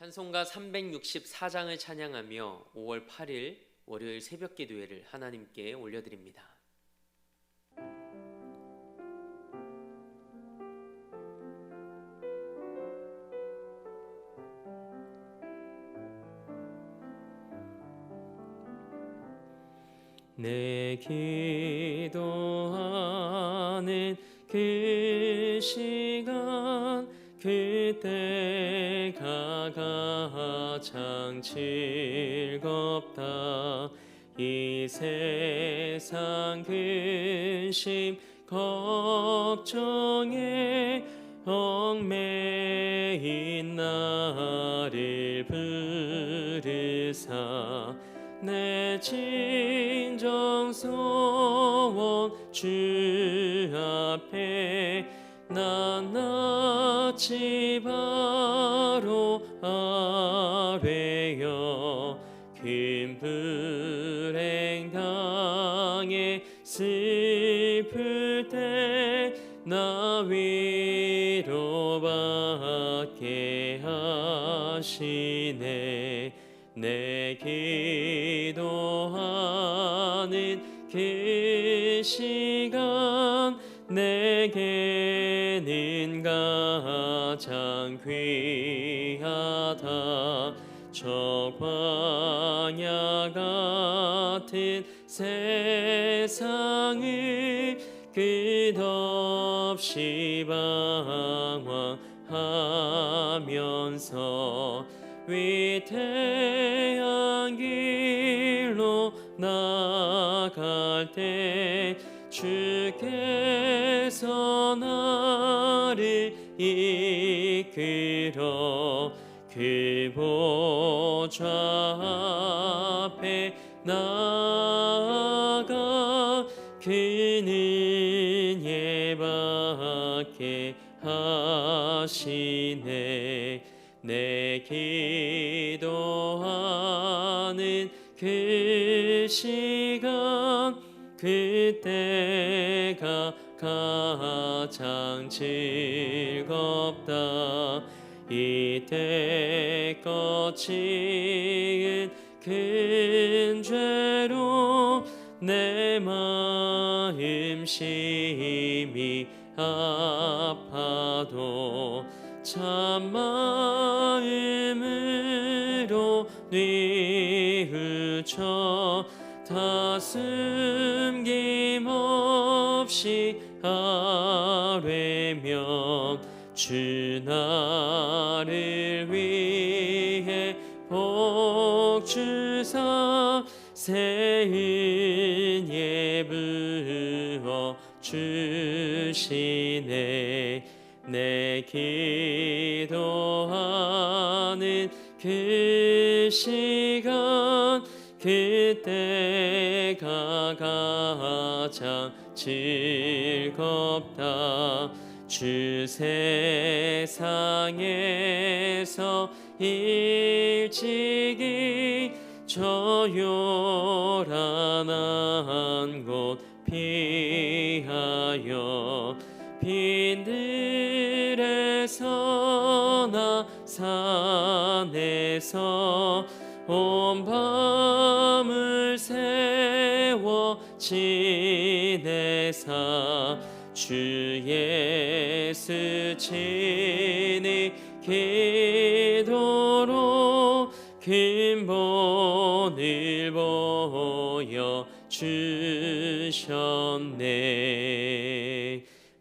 찬송가 364장을 찬양하며 5월 8일 월요일 새벽 기도회를 하나님께 올려드립니다. 내 기도하는 그 시간 그때가 가장 즐겁다. 이 세상 근심 걱정에 얽매인 나를 부르사 내 진정 소원 주 앞에 낱낱이 바로 아뢰어 큰 불행 당해 슬플 때 나 위로받게 하시네. 내 기도하는 그 시간 내게는 가장 귀하다. 저 광야 같은 세상을 끝없이 방황하면서 위태한 길로 나갈 때 주께서 나를 이끌어 그 보좌 앞에 나아가 그는 예받게 하시네. 내 기도하는 그 시간 그때가 가장 즐겁다. 이때껏 지은 큰 죄로 내 마음 심히 아파도 참 마음으로 뉘우쳐 다 숨김없이 아뢰면 주 나를 위해 복 주사 새 은혜 부어 주시네. 내 기도하는 그 시간 그때가 가장 즐겁다. 주 세상에서 일찍이 저 요란한 곳 피하여 빈들에서나 산에서 온 밤을 새워 지내사 주 예수 친히 기도로 큰 본을 보여 주셨네.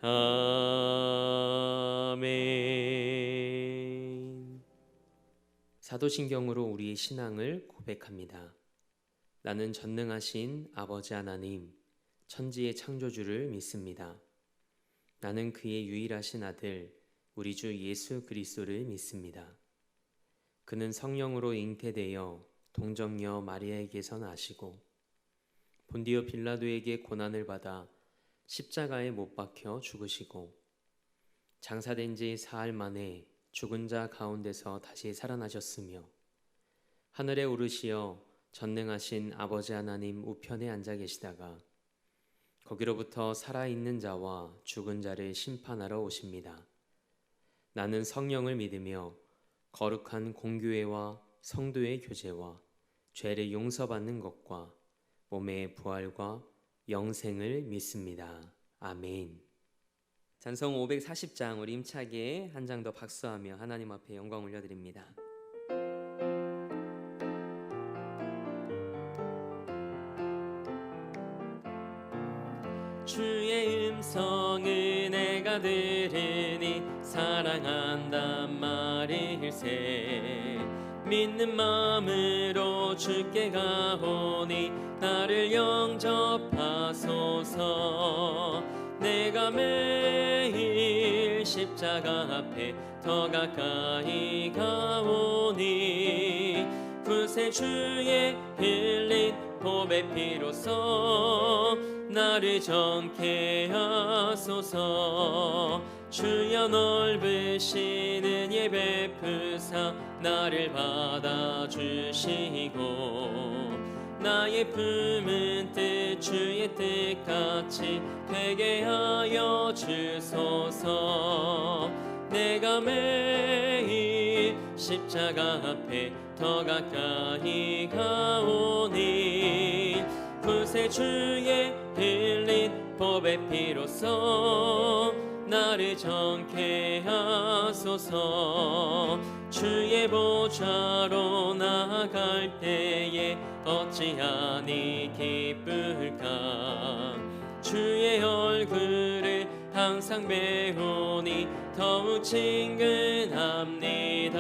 아멘. 사도신경으로 우리의 신앙을 고백합니다. 나는 전능하신 아버지 하나님, 천지의 창조주를 믿습니다. 나는 그의 유일하신 아들, 우리 주 예수 그리스도를 믿습니다. 그는 성령으로 잉태되어 동정녀 마리아에게서 나시고 본디오 빌라도에게 고난을 받아 십자가에 못 박혀 죽으시고 장사된 지 사흘 만에 죽은 자 가운데서 다시 살아나셨으며 하늘에 오르시어 전능하신 아버지 하나님 우편에 앉아 계시다가 거기로부터 살아있는 자와 죽은 자를 심판하러 오십니다. 나는 성령을 믿으며 거룩한 공교회와 성도의 교제와 죄를 용서받는 것과 몸의 부활과 영생을 믿습니다. 아멘. 찬송 540장 우리 힘차게 한 장 더 박수하며 하나님 앞에 영광 올려드립니다. 주의 음성을 내가 들으니 사랑한단 말일세. 믿는 마음으로 주께 가오니 나를 영접하소서. 내가 매일 십자가 앞에 더 가까이 가오니 구세주의 흘린 보배 피로써 나를 정케 하소서. 주여 넓으신 은혜 베푸사 나를 받아주시고 나의 품은 뜻 주의 뜻같이 되게 하여 주소서. 내가 매일 십자가 앞에 더 가까이 가오니 구세주의 흘린 보배 피로써 나를 정케 하소서. 주의 보좌로 나아갈 때에 어찌하니 기쁠까. 주의 얼굴을 항상 배우니 더욱 친근합니다.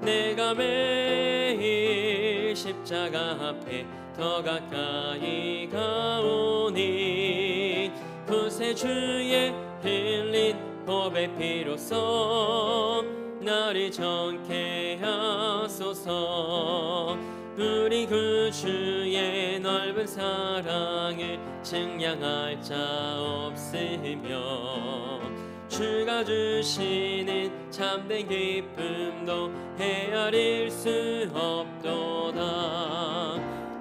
내가 매일 십자가 앞에 더 가까이 가오니 구세주의 흘린 보배 피로써 나를 정케 하소서. 우리 구주의 넓은 사랑을 증량할 자 없으며 주가 주시는 참된 기쁨도 헤아릴 수 없도다.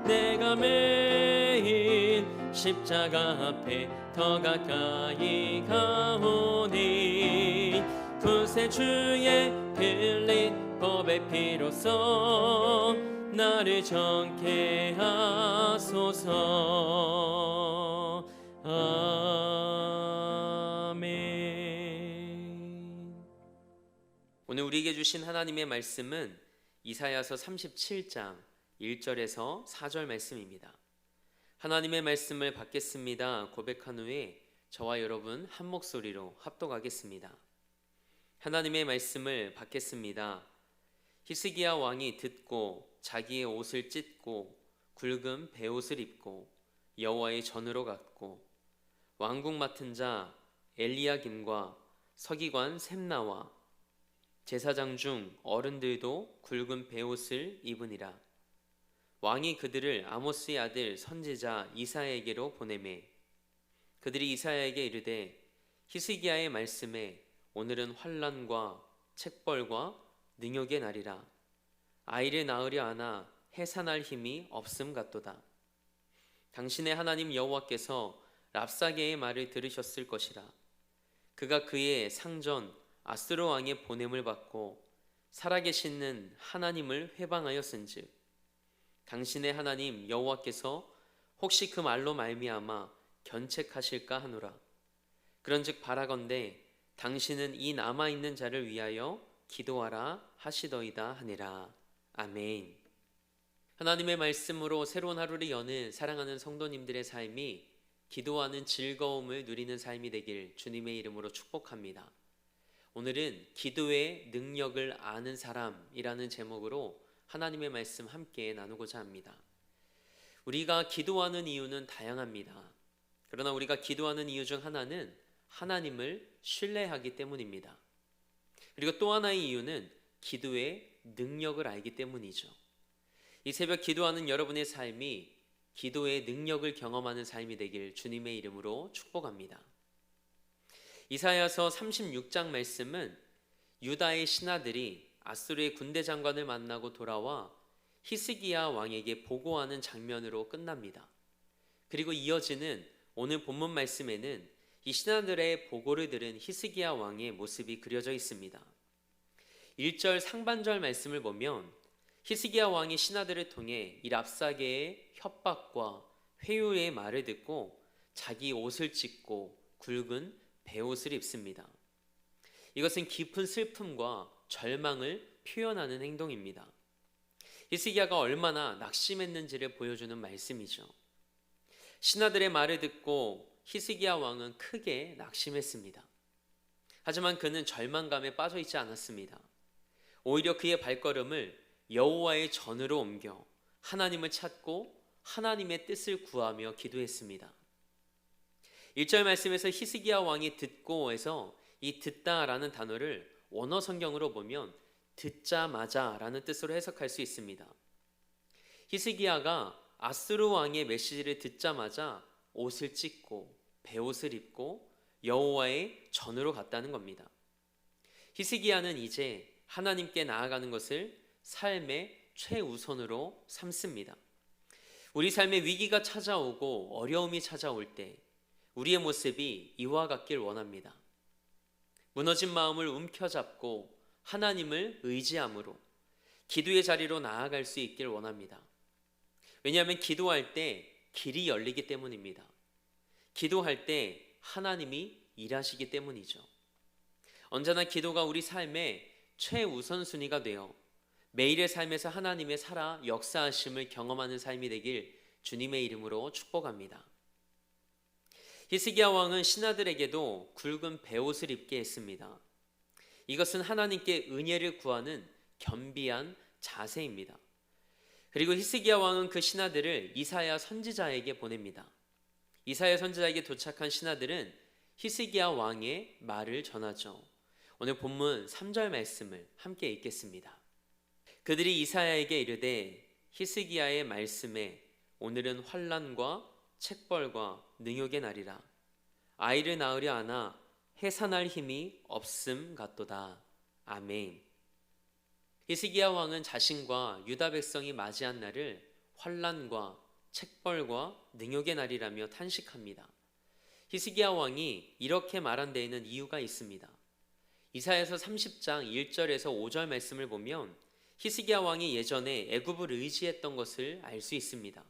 내가 매일 십자가 앞에 더 가까이 가오니 구세주의 흘린 보배 피로써 나를 정케 하소서. 아멘. 오늘 우리에게 주신 하나님의 말씀은 이사야서 37장 1절에서 4절 말씀입니다. 하나님의 말씀을 받겠습니다 고백한 후에 저와 여러분 한 목소리로 합독하겠습니다. 하나님의 말씀을 받겠습니다. 히스기야 왕이 듣고 자기의 옷을 찢고 굵은 베옷을 입고 여호와의 전으로 갔고 왕궁 맡은 자 엘리야김과 서기관 셈나와 제사장 중 어른들도 굵은 베옷을 입으니라. 왕이 그들을 아모스의 아들 선지자 이사야에게로 보내매 그들이 이사야에게 이르되 히스기야의 말씀에 오늘은 환난과 책벌과 능욕의 날이라. 아이를 낳으려 하나 해산할 힘이 없음 같도다. 당신의 하나님 여호와께서 랍사게의 말을 들으셨을 것이라. 그가 그의 상전 아스로 왕의 보냄을 받고 살아계시는 하나님을 회방하였은즉 당신의 하나님 여호와께서 혹시 그 말로 말미암아 견책하실까 하노라. 그런즉 바라건대 당신은 이 남아있는 자를 위하여 기도하라 하시더이다 하니라. 아멘. 하나님의 말씀으로 새로운 하루를 여는 사랑하는 성도님들의 삶이 기도하는 즐거움을 누리는 삶이 되길 주님의 이름으로 축복합니다. 오늘은 기도의 능력을 아는 사람이라는 제목으로 하나님의 말씀 함께 나누고자 합니다. 우리가 기도하는 이유는 다양합니다. 그러나 우리가 기도하는 이유 중 하나는 하나님을 신뢰하기 때문입니다. 그리고 또 하나의 이유는 기도의 능력을 알기 때문이죠. 이 새벽 기도하는 여러분의 삶이 기도의 능력을 경험하는 삶이 되길 주님의 이름으로 축복합니다. 이사야서 36장 말씀은 유다의 신하들이 아수르의 군대 장관을 만나고 돌아와 히스기야 왕에게 보고하는 장면으로 끝납니다. 그리고 이어지는 오늘 본문 말씀에는 이 신하들의 보고를 들은 히스기야 왕의 모습이 그려져 있습니다. 1절 상반절 말씀을 보면 히스기야 왕이 신하들을 통해 이 랍사게의 협박과 회유의 말을 듣고 자기 옷을 찢고 굵은 베옷을 입습니다. 이것은 깊은 슬픔과 절망을 표현하는 행동입니다. 히스기야가 얼마나 낙심했는지를 보여주는 말씀이죠. 신하들의 말을 듣고 히스기야 왕은 크게 낙심했습니다. 하지만 그는 절망감에 빠져 있지 않았습니다. 오히려 그의 발걸음을 여호와의 전으로 옮겨 하나님을 찾고 하나님의 뜻을 구하며 기도했습니다. 1절 말씀에서 히스기야 왕이 듣고에서 이 듣다라는 단어를 원어 성경으로 보면 듣자마자라는 뜻으로 해석할 수 있습니다. 히스기야가 아스루 왕의 메시지를 듣자마자 옷을 찢고 베옷을 입고 여호와의 전으로 갔다는 겁니다. 히스기야는 이제 하나님께 나아가는 것을 삶의 최우선으로 삼습니다. 우리 삶에 위기가 찾아오고 어려움이 찾아올 때 우리의 모습이 이와 같길 원합니다. 무너진 마음을 움켜잡고 하나님을 의지함으로 기도의 자리로 나아갈 수 있길 원합니다. 왜냐하면 기도할 때 길이 열리기 때문입니다. 기도할 때 하나님이 일하시기 때문이죠. 언제나 기도가 우리 삶의 최우선순위가 되어 매일의 삶에서 하나님의 살아 역사하심을 경험하는 삶이 되길 주님의 이름으로 축복합니다. 히스기야 왕은 신하들에게도 굵은 베옷을 입게 했습니다. 이것은 하나님께 은혜를 구하는 겸비한 자세입니다. 그리고 히스기야 왕은 그 신하들을 이사야 선지자에게 보냅니다. 이사야 선지자에게 도착한 신하들은 히스기야 왕의 말을 전하죠. 오늘 본문 3절 말씀을 함께 읽겠습니다. 그들이 이사야에게 이르되 히스기야의 말씀에 오늘은 환난과 책벌과 능욕의 날이라. 아이를 낳으려 하나 해산할 힘이 없음 같도다. 아멘. 히스기야 왕은 자신과 유다 백성이 맞이한 날을 환난과 책벌과 능욕의 날이라며 탄식합니다. 히스기야 왕이 이렇게 말한 데에는 이유가 있습니다. 이사야서 30장 1절에서 5절 말씀을 보면 히스기야 왕이 예전에 애굽을 의지했던 것을 알 수 있습니다.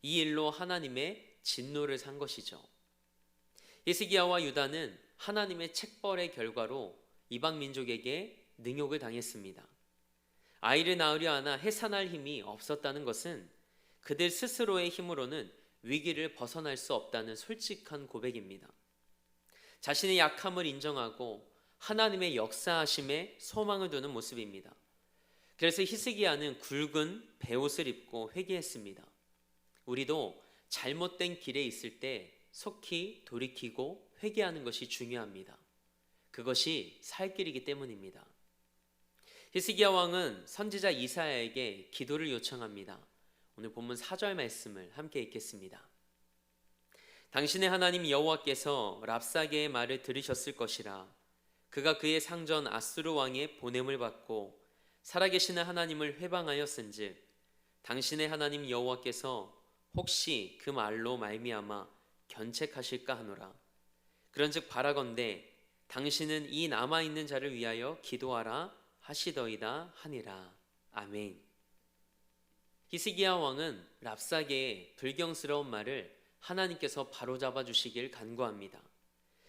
이 일로 하나님의 진노를 산 것이죠. 히스기야와 유다는 하나님의 책벌의 결과로 이방 민족에게 능욕을 당했습니다. 아이를 낳으려 하나 해산할 힘이 없었다는 것은 그들 스스로의 힘으로는 위기를 벗어날 수 없다는 솔직한 고백입니다. 자신의 약함을 인정하고 하나님의 역사하심에 소망을 두는 모습입니다. 그래서 히스기야는 굵은 베옷을 입고 회개했습니다. 우리도 잘못된 길에 있을 때 속히 돌이키고 회개하는 것이 중요합니다. 그것이 살 길이기 때문입니다. 히스기야 왕은 선지자 이사야에게 기도를 요청합니다. 오늘 본문 4절 말씀을 함께 읽겠습니다. 당신의 하나님 여호와께서 랍사게의 말을 들으셨을 것이라. 그가 그의 상전 아수르 왕의 보냄을 받고 살아계시는 하나님을 회방하였은즉 당신의 하나님 여호와께서 혹시 그 말로 말미암아 견책하실까 하노라. 그런즉 바라건대 당신은 이 남아있는 자를 위하여 기도하라 하시더이다 하니라. 아멘. 히스기야 왕은 랍사게의 불경스러운 말을 하나님께서 바로잡아 주시길 간구합니다.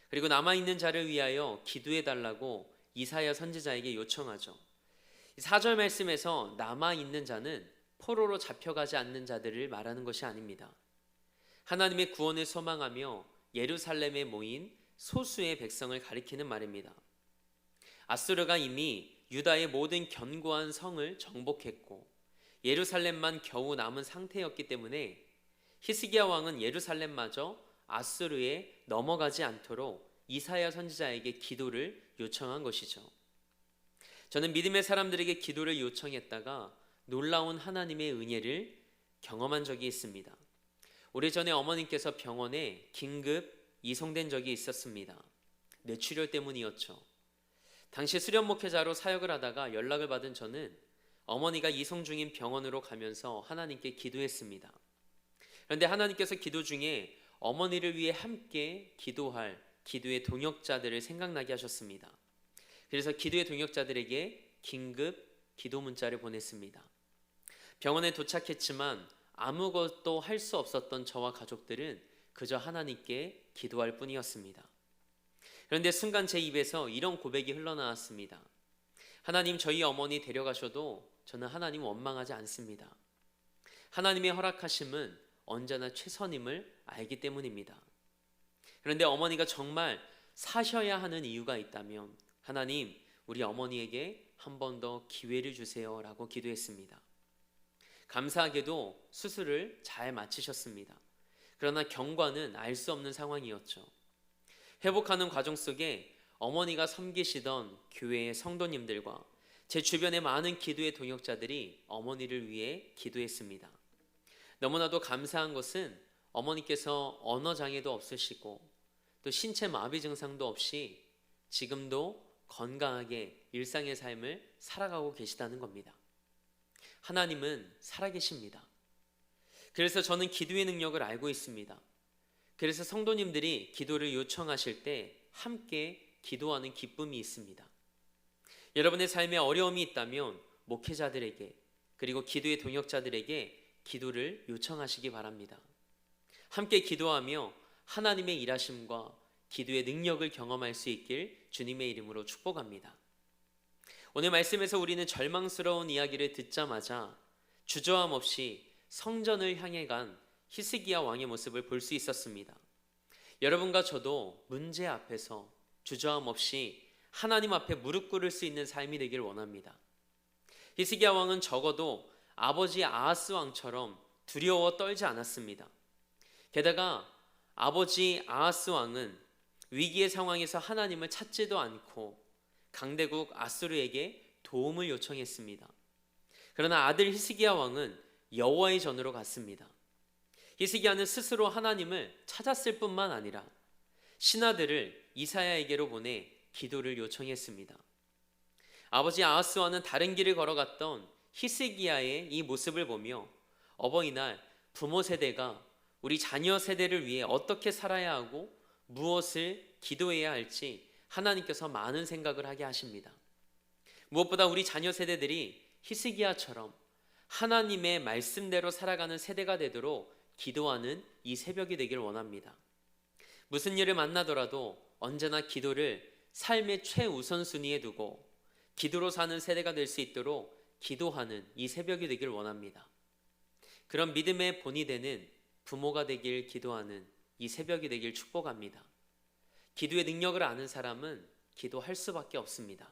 그리고 남아있는 자를 위하여 기도해 달라고 이사야 선지자에게 요청하죠. 4절 말씀에서 남아있는 자는 포로로 잡혀가지 않는 자들을 말하는 것이 아닙니다. 하나님의 구원을 소망하며 예루살렘에 모인 소수의 백성을 가리키는 말입니다. 아수르가 이미 유다의 모든 견고한 성을 정복했고 예루살렘만 겨우 남은 상태였기 때문에 히스기야 왕은 예루살렘마저 아수르에 넘어가지 않도록 이사야 선지자에게 기도를 요청한 것이죠. 저는 믿음의 사람들에게 기도를 요청했다가 놀라운 하나님의 은혜를 경험한 적이 있습니다. 오래전에 어머님께서 병원에 긴급 이송된 적이 있었습니다. 뇌출혈 때문이었죠. 당시 수련 목회자로 사역을 하다가 연락을 받은 저는 어머니가 이송 중인 병원으로 가면서 하나님께 기도했습니다. 그런데 하나님께서 기도 중에 어머니를 위해 함께 기도할 기도의 동역자들을 생각나게 하셨습니다. 그래서 기도의 동역자들에게 긴급 기도 문자를 보냈습니다. 병원에 도착했지만 아무것도 할 수 없었던 저와 가족들은 그저 하나님께 기도할 뿐이었습니다. 그런데 순간 제 입에서 이런 고백이 흘러나왔습니다. 하나님, 저희 어머니 데려가셔도 저는 하나님 원망하지 않습니다. 하나님의 허락하심은 언제나 최선임을 알기 때문입니다. 그런데 어머니가 정말 사셔야 하는 이유가 있다면 하나님, 우리 어머니에게 한 번 더 기회를 주세요 라고 기도했습니다. 감사하게도 수술을 잘 마치셨습니다. 그러나 경과는 알 수 없는 상황이었죠. 회복하는 과정 속에 어머니가 섬기시던 교회의 성도님들과 제 주변의 많은 기도의 동역자들이 어머니를 위해 기도했습니다. 너무나도 감사한 것은 어머니께서 언어장애도 없으시고 또 신체 마비 증상도 없이 지금도 건강하게 일상의 삶을 살아가고 계시다는 겁니다. 하나님은 살아계십니다. 그래서 저는 기도의 능력을 알고 있습니다. 그래서 성도님들이 기도를 요청하실 때 함께 기도하는 기쁨이 있습니다. 여러분의 삶에 어려움이 있다면 목회자들에게 그리고 기도의 동역자들에게 기도를 요청하시기 바랍니다. 함께 기도하며 하나님의 일하심과 기도의 능력을 경험할 수 있길 주님의 이름으로 축복합니다. 오늘 말씀에서 우리는 절망스러운 이야기를 듣자마자 주저함 없이 성전을 향해 간 히스기야 왕의 모습을 볼 수 있었습니다. 여러분과 저도 문제 앞에서 주저함 없이 하나님 앞에 무릎 꿇을 수 있는 삶이 되길 원합니다. 히스기야 왕은 적어도 아버지 아하스 왕처럼 두려워 떨지 않았습니다. 게다가 아버지 아하스 왕은 위기의 상황에서 하나님을 찾지도 않고 강대국 아수르에게 도움을 요청했습니다. 그러나 아들 히스기야 왕은 여호와의 전으로 갔습니다. 히스기야는 스스로 하나님을 찾았을 뿐만 아니라 신하들을 이사야에게로 보내 기도를 요청했습니다. 아버지 아하스와는 다른 길을 걸어갔던 히스기야의 이 모습을 보며 어버이날 부모 세대가 우리 자녀 세대를 위해 어떻게 살아야 하고 무엇을 기도해야 할지 하나님께서 많은 생각을 하게 하십니다. 무엇보다 우리 자녀 세대들이 히스기야처럼 하나님의 말씀대로 살아가는 세대가 되도록 기도하는 이 새벽이 되길 원합니다. 무슨 일을 만나더라도 언제나 기도를 삶의 최우선순위에 두고 기도로 사는 세대가 될 수 있도록 기도하는 이 새벽이 되길 원합니다. 그런 믿음의 본이 되는 부모가 되길 기도하는 이 새벽이 되길 축복합니다. 기도의 능력을 아는 사람은 기도할 수밖에 없습니다.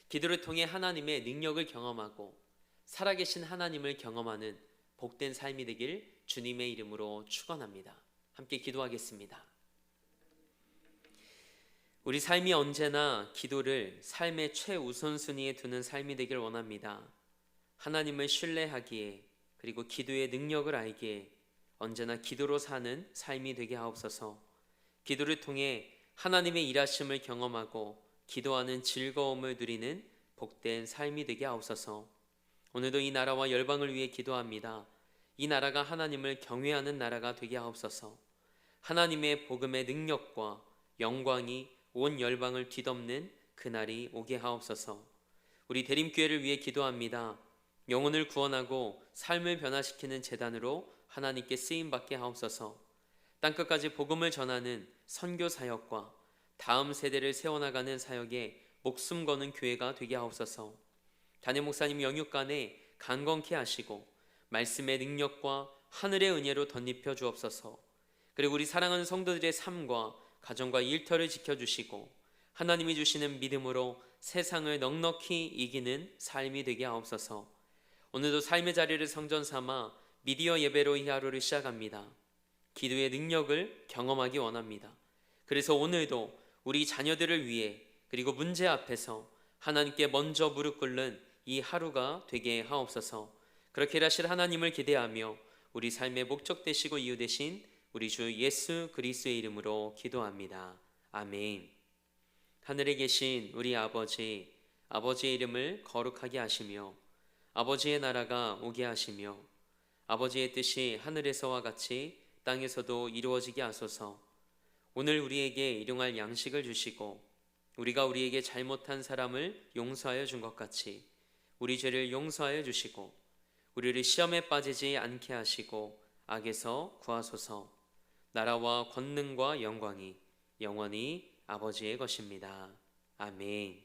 기도를 통해 하나님의 능력을 경험하고 살아계신 하나님을 경험하는 복된 삶이 되길 주님의 이름으로 축원합니다. 함께 기도하겠습니다. 우리 삶이 언제나 기도를 삶의 최우선순위에 두는 삶이 되길 원합니다. 하나님을 신뢰하기에 그리고 기도의 능력을 알기에 언제나 기도로 사는 삶이 되게 하옵소서. 기도를 통해 하나님의 일하심을 경험하고 기도하는 즐거움을 누리는 복된 삶이 되게 하옵소서. 오늘도 이 나라와 열방을 위해 기도합니다. 이 나라가 하나님을 경외하는 나라가 되게 하옵소서. 하나님의 복음의 능력과 영광이 온 열방을 뒤덮는 그날이 오게 하옵소서. 우리 대림교회를 위해 기도합니다. 영혼을 구원하고 삶을 변화시키는 제단으로 하나님께 쓰임받게 하옵소서. 땅끝까지 복음을 전하는 선교 사역과 다음 세대를 세워나가는 사역에 목숨 거는 교회가 되게 하옵소서. 담임 목사님 영육간에 강건케 하시고 말씀의 능력과 하늘의 은혜로 덧입혀 주옵소서. 그리고 우리 사랑하는 성도들의 삶과 가정과 일터를 지켜주시고 하나님이 주시는 믿음으로 세상을 넉넉히 이기는 삶이 되게 하옵소서. 오늘도 삶의 자리를 성전 삼아 미디어 예배로 이 하루를 시작합니다. 기도의 능력을 경험하기 원합니다. 그래서 오늘도 우리 자녀들을 위해 그리고 문제 앞에서 하나님께 먼저 무릎 꿇는 이 하루가 되게 하옵소서. 그렇게 일하실 하나님을 기대하며 우리 삶의 목적 되시고 이유 되신 우리 주 예수 그리스도의 이름으로 기도합니다. 아멘. 하늘에 계신 우리 아버지, 아버지의 이름을 거룩하게 하시며 아버지의 나라가 오게 하시며 아버지의 뜻이 하늘에서와 같이 땅에서도 이루어지게 하소서. 오늘 우리에게 일용할 양식을 주시고 우리가 우리에게 잘못한 사람을 용서하여 준 것 같이 우리 죄를 용서하여 주시고 우리를 시험에 빠지지 않게 하시고 악에서 구하소서. 나라와 권능과 영광이 영원히 아버지의 것입니다. 아멘.